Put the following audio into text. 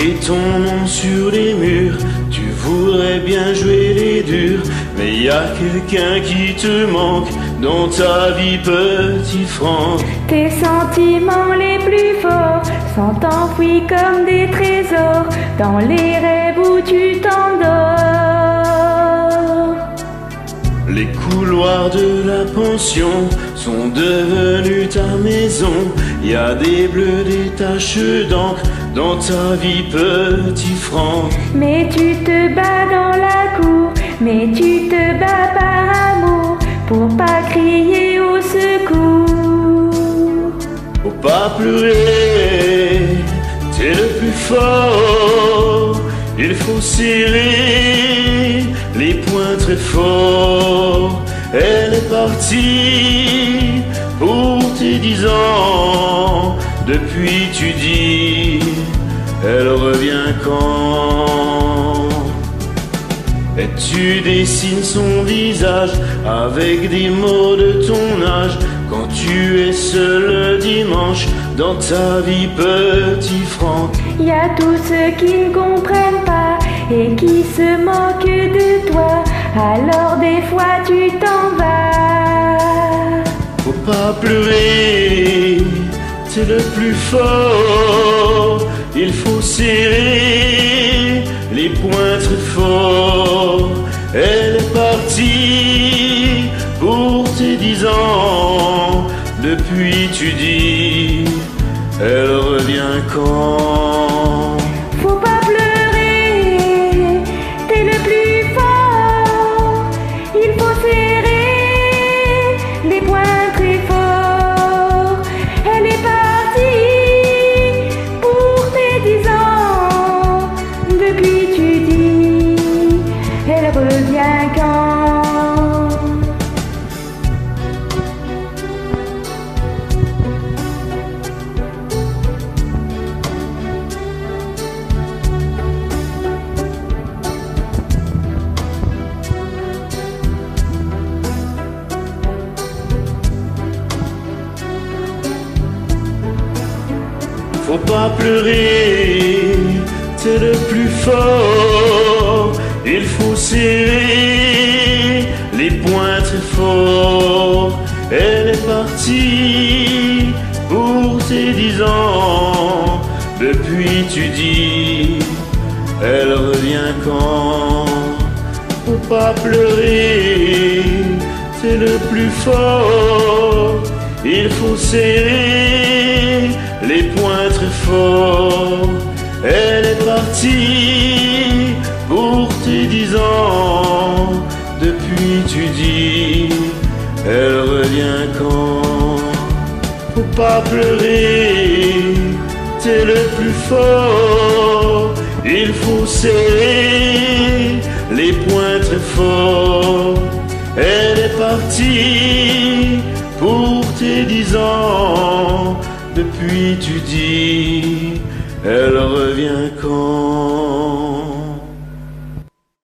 et ton nom sur les murs. Tu voudrais bien jouer les durs, mais y a quelqu'un qui te manque dans ta vie, petit Franck. Tes sentiments les plus forts sont enfouis comme des trésors dans les rêves où tu t'endors. Les couloirs de la pension sont devenus ta maison. Y a des bleus, des taches d'encre dans ta vie, petit Franck. Mais tu te bats dans la cour, mais tu te bats par amour, pour pas crier au secours. Faut pas pleurer, t'es le plus fort. Il faut serrer les poings très forts. Elle est partie pour tes 10 ans. Depuis tu dis, elle revient quand? Et tu dessines son visage avec des mots de ton âge. Quand tu es seul le dimanche dans ta vie, petit Franck. Y a tous ceux qui ne comprennent pas et qui se moquent de toi. Alors des fois tu t'en vas. Faut pas pleurer, t'es le plus fort. Il faut serrer les poings très forts. Elle est partie pour tes 10 ans. Depuis tu dis, elle revient quand? Faut pas pleurer, t'es le plus fort. Il faut serrer les poings très forts. Elle est partie pour tes 10 ans. Depuis tu dis, elle revient quand? Faut pas pleurer, t'es le plus fort. Il faut serrer les poings très forts. Elle est partie pour tes 10 ans. Depuis tu dis, elle revient quand? Faut pas pleurer, t'es le plus fort. Il faut serrer les poings très forts. Elle est partie pour tes 10 ans. Depuis tu dis, elle revient quand? Faut pas pleurer, t'es le plus fort. Il faut serrer les poings très forts. Elle est partie pour tes 10 ans. Depuis tu dis, elle revient quand?